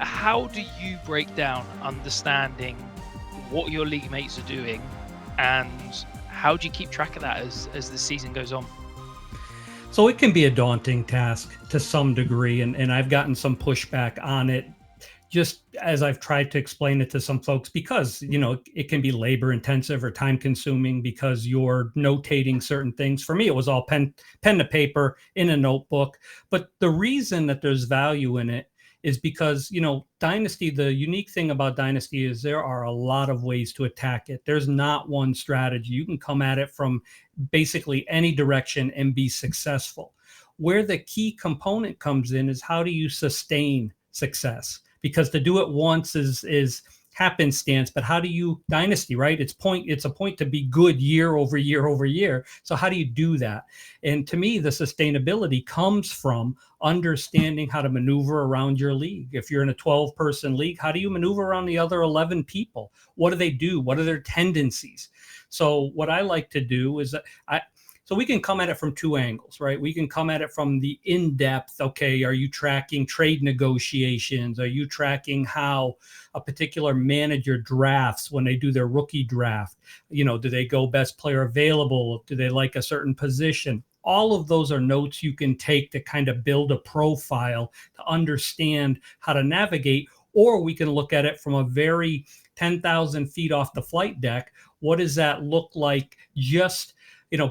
how do you break down understanding what your league mates are doing, and how do you keep track of that as the season goes on? So it can be a daunting task to some degree, and I've gotten some pushback on it just as I've tried to explain it to some folks because, it can be labor intensive or time consuming because you're notating certain things. For me, it was all pen to paper in a notebook. But the reason that there's value in it is because, Dynasty, the unique thing about Dynasty is there are a lot of ways to attack it. There's not one strategy. You can come at it from basically any direction and be successful. Where the key component comes in is how do you sustain success? Because to do it once is happenstance, but how do you dynasty, right? It's a point to be good year over year over year. So how do you do that? And to me, the sustainability comes from understanding how to maneuver around your league. If you're in a 12-person league, how do you maneuver around the other 11 people? What do they do? What are their tendencies? So what I like to do is so we can come at it from two angles, right? We can come at it from the in-depth. Okay, are you tracking trade negotiations? Are you tracking how a particular manager drafts when they do their rookie draft? Do they go best player available? Do they like a certain position? All of those are notes you can take to kind of build a profile to understand how to navigate. Or we can look at it from a very 10,000 feet off the flight deck. What does that look like just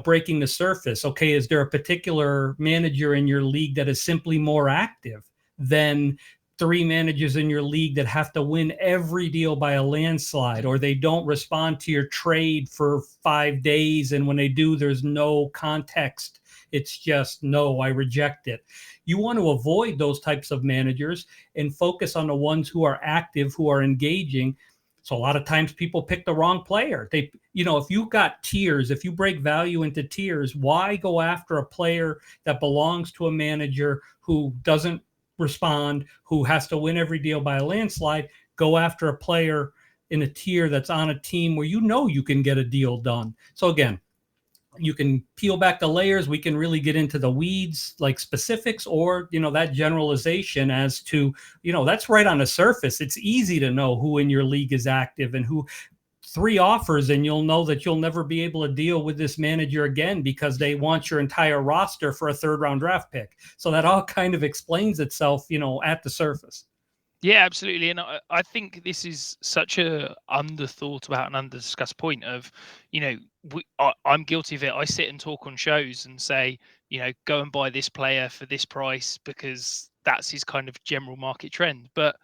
breaking the surface? Okay, is there a particular manager in your league that is simply more active than three managers in your league that have to win every deal by a landslide, or they don't respond to your trade for 5 days, and when they do, there's no context. It's just, no, I reject it. You want to avoid those types of managers and focus on the ones who are active, who are engaging. So a lot of times people pick the wrong player. If you've got tiers, if you break value into tiers, why go after a player that belongs to a manager who doesn't respond, who has to win every deal by a landslide? Go after a player in a tier that's on a team where you can get a deal done. So again, you can peel back the layers. We can really get into the weeds, like specifics, or that generalization as to that's right on the surface. It's easy to know who in your league is active and who. 3 offers and you'll know that you'll never be able to deal with this manager again because they want your entire roster for a 3rd-round draft pick. So that all kind of explains itself at the surface. Yeah, absolutely. And I think this is such a underthought about and underdiscussed point of, I'm guilty of it. I sit and talk on shows and say, go and buy this player for this price because that's his kind of general market trend. But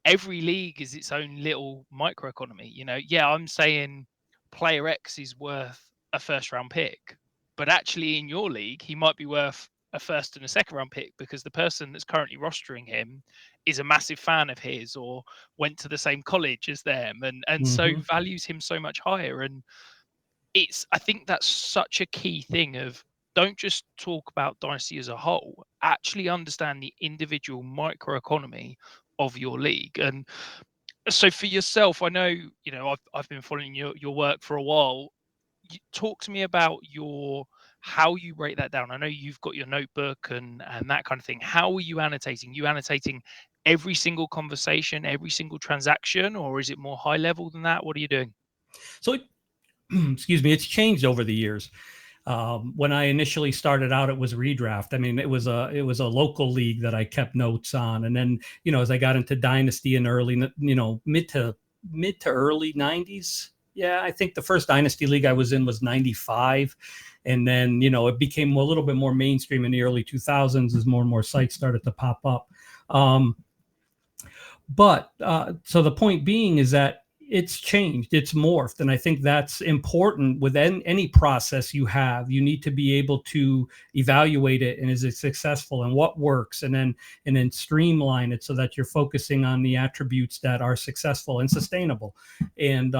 every league is its own little microeconomy. Yeah, I'm saying player X is worth a 1st-round pick, but actually in your league, he might be worth a 1st and a 2nd-round pick because the person that's currently rostering him is a massive fan of his or went to the same college as them and so Mm-hmm. values him so much higher. And I think that's such a key thing of, don't just talk about Dynasty as a whole, actually understand the individual microeconomy of your league. And so for yourself, I know, I've been following your work for a while. Talk to me about how you break that down. I know you've got your notebook and that kind of thing. How are you annotating? You annotating every single conversation, every single transaction, or is it more high level than that? What are you doing? So excuse me, it's changed over the years. When I initially started out, it was redraft. I mean, it was a local league that I kept notes on, and then as I got into Dynasty in early, mid to early '90s. Yeah, I think the first Dynasty league I was in was '95, and then it became a little bit more mainstream in the early 2000s as more and more sites started to pop up. But so the point being is that it's changed, it's morphed. And I think that's important with any process you have. You need to be able to evaluate it and is it successful and what works, and then streamline it so that you're focusing on the attributes that are successful and sustainable. And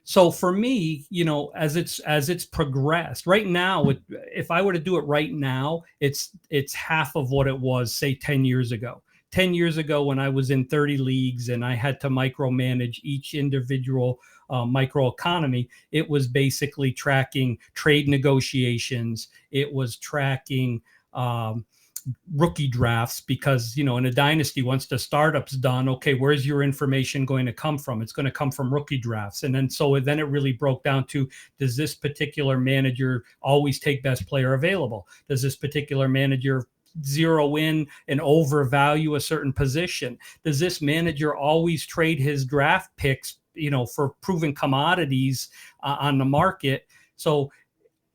so for me, as it's progressed right now, if I were to do it right now, it's half of what it was, say, 10 years ago. 10 years ago when I was in 30 leagues and I had to micromanage each individual microeconomy, it was basically tracking trade negotiations. It was tracking rookie drafts because, you know, in a dynasty, once the startup's done, okay, where's your information going to come from? It's going to come from rookie drafts. And then so then it really broke down to, does this particular manager always take best player available? Does this particular manager zero in and overvalue a certain position? Does this manager always trade his draft picks, you know, for proven commodities on the market? So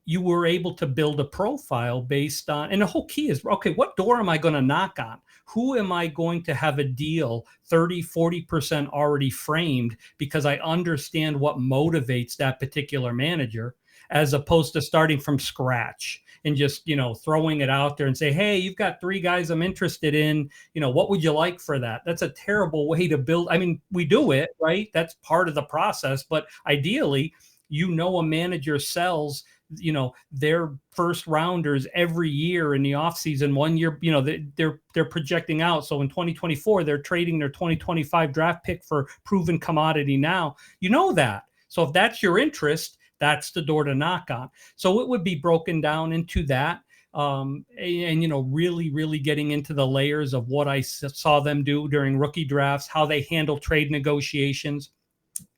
you were able to build a profile based on, and the whole key is, okay, what door am I going to knock on? Who am I going to have a deal 30-40% already framed, because I understand what motivates that particular manager, as opposed to starting from scratch and just, you know, throwing it out there and say, hey, you've got 3 guys I'm interested in, you know, what would you like for that? That's a terrible way to build. I mean, we do it, right? That's part of the process, but ideally, you know, a manager sells, you know, their first rounders every year in the offseason. 1 year, you know, they're projecting out. So in 2024, they're trading their 2025 draft pick for proven commodity now. You know that. So if that's your interest, that's the door to knock on. So it would be broken down into that. And, you know, really getting into the layers of what I saw them do during rookie drafts, how they handle trade negotiations.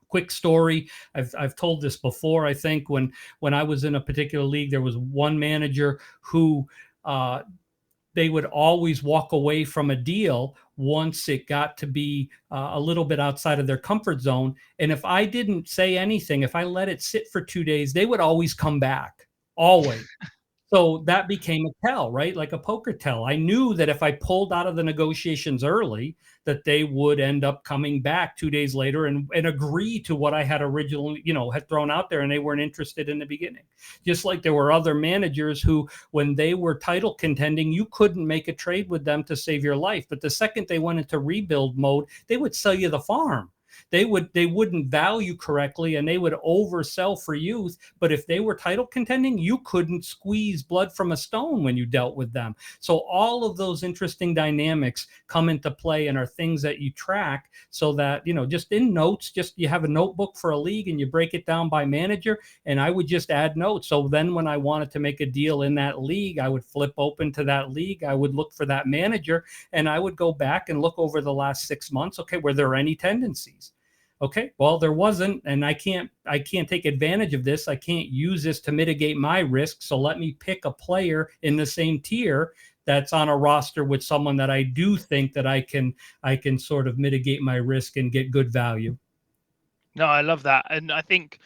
Quick story. I've told this before. I think when I was in a particular league, there was one manager who they would always walk away from a deal once it got to be a little bit outside of their comfort zone. And if I didn't say anything, if I let it sit for 2 days, they would always come back, always. So that became a tell, right? Like a poker tell. I knew that if I pulled out of the negotiations early, that they would end up coming back 2 days later and agree to what I had originally, you know, had thrown out there, and they weren't interested in the beginning. Just like there were other managers who, when they were title contending, you couldn't make a trade with them to save your life. But the second they went into rebuild mode, they would sell you the farm. They wouldn't value correctly, and they would oversell for youth. But if they were title contending, you couldn't squeeze blood from a stone when you dealt with them. So all of those interesting dynamics come into play and are things that you track, so that, you know, just in notes, just you have a notebook for a league and you break it down by manager. And I would just add notes. So then when I wanted to make a deal in that league, I would flip open to that league. I would look for that manager, and I would go back and look over the last 6 months. Okay, were there any tendencies? Okay, well, there wasn't, and I can't take advantage of this. I can't use this to mitigate my risk. So let me pick a player in the same tier that's on a roster with someone that I do think that I can sort of mitigate my risk and get good value. No, I love that. And I think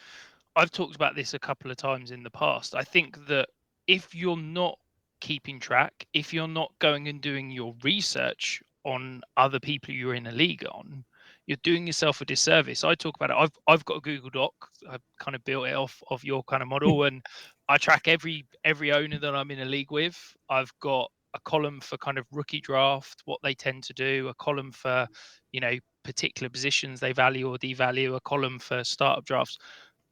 I've talked about this a couple of times in the past. I think that if you're not keeping track, if you're not going and doing your research on other people you're in a league on, you're doing yourself a disservice. I talk about it. I've got a Google Doc. I've kind of built it off of your kind of model, and I track every owner that I'm in a league with. I've got a column for kind of rookie draft, what they tend to do, a column for, you know, particular positions they value or devalue, a column for startup drafts.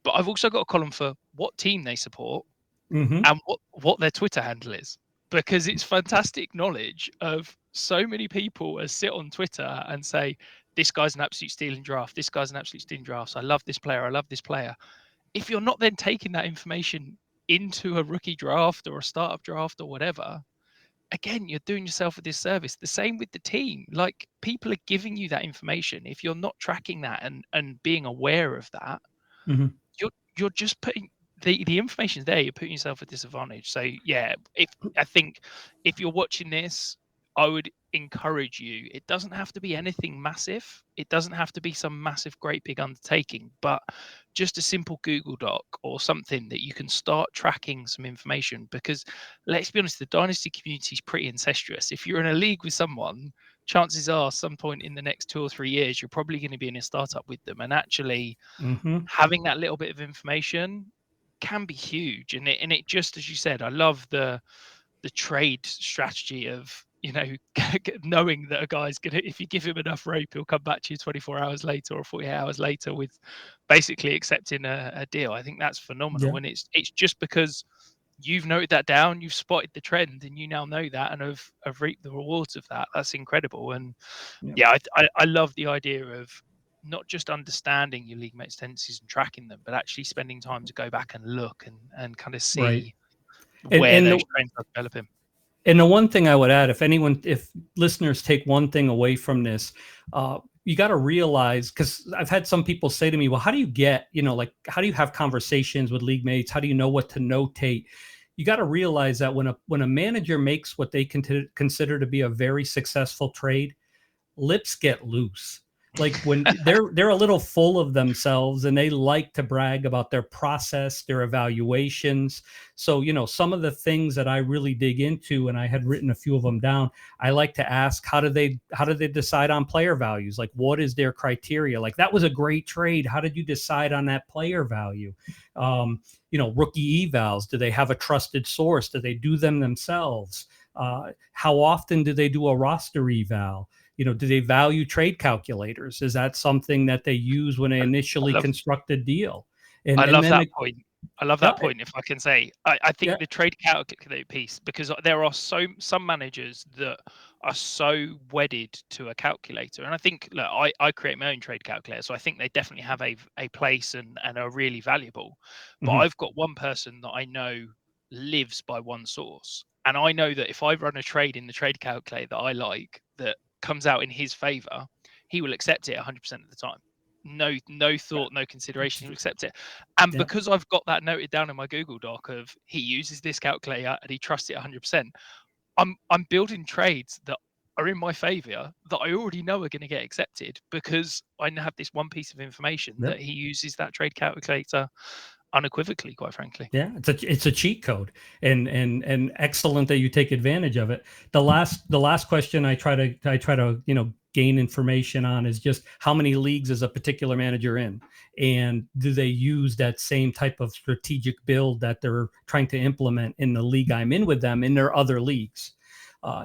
But I've also got a column for what team they support and what their Twitter handle is, because it's fantastic knowledge of so many people as sit on Twitter and say, this guy's an absolute stealing draft. This guy's an absolute stealing draft. So I love this player. I love this player. If you're not then taking that information into a rookie draft or a startup draft or whatever, again, you're doing yourself a disservice. The same with the team. Like, people are giving you that information. If you're not tracking that and being aware of that, you're just putting the information's there. You're putting yourself at disadvantage. So yeah, I think if you're watching this, I would encourage you. It doesn't have to be anything massive. It doesn't have to be some massive, great big undertaking, but just a simple Google Doc or something that you can start tracking some information. Because let's be honest, the dynasty community is pretty incestuous. If you're in a league with someone, chances are some point in the next 2 or 3 years, you're probably going to be in a startup with them. And actually having that little bit of information can be huge. And it just, as you said, I love the trade strategy of, you know, knowing that a guy's gonna, if you give him enough rope, he'll come back to you 24 hours later or 48 hours later with basically accepting a deal. I think that's phenomenal. Yeah. And it's just because you've noted that down, you've spotted the trend, and you now know that and have reaped the rewards of that. That's incredible. And yeah, I love the idea of not just understanding your league mates' tendencies and tracking them, but actually spending time to go back and look and kind of Right. see And where those trends are developing. And the one thing I would add, if listeners take one thing away from this, you got to realize, because I've had some people say to me, well, how do you get, like, how do you have conversations with league mates? How do you know what to notate? You got to realize that when a manager makes what they consider to be a very successful trade, lips get loose. Like when they're a little full of themselves and they like to brag about their process, their evaluations. So, some of the things that I really dig into, and I had written a few of them down, I like to ask, how do they decide on player values? Like, what is their criteria? Like, that was a great trade. How did you decide on that player value? Rookie evals, do they have a trusted source? Do they do them themselves? How often do they do a roster eval? Do they value trade calculators? Is that something that they use when they initially construct a deal? I love then that point. I love that yeah, point. If I can say, I think yeah, the trade calculator piece, because there are some managers that are so wedded to a calculator, and I think, look, I create my own trade calculator, so I think they definitely have a place and are really valuable. But mhm, I've got one person that I know lives by one source, and I know that if I run a trade in the trade calculator that I like, that comes out in his favor, he will accept it 100% of the time. No thought, no consideration, he'll accept it. And yeah, because I've got that noted down in my Google Doc of he uses this calculator and he trusts it 100%, I'm building trades that are in my favor that I already know are going to get accepted because I have this one piece of information yeah. that he uses that trade calculator unequivocally, quite frankly. Yeah, it's a cheat code, and excellent that you take advantage of it. The last question I try to gain information on is just how many leagues is a particular manager in, and do they use that same type of strategic build that they're trying to implement in the league I'm in with them in their other leagues.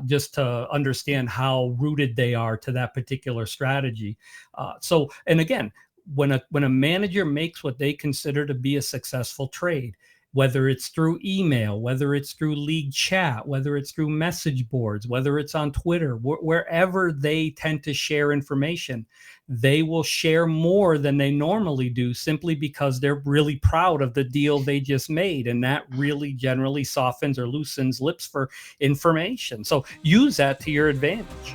Just to understand how rooted they are to that particular strategy. And again, when a manager makes what they consider to be a successful trade, whether it's through email, whether it's through league chat, whether it's through message boards, whether it's on Twitter, wherever they tend to share information, they will share more than they normally do simply because they're really proud of the deal they just made. And that really generally softens or loosens lips for information. So use that to your advantage.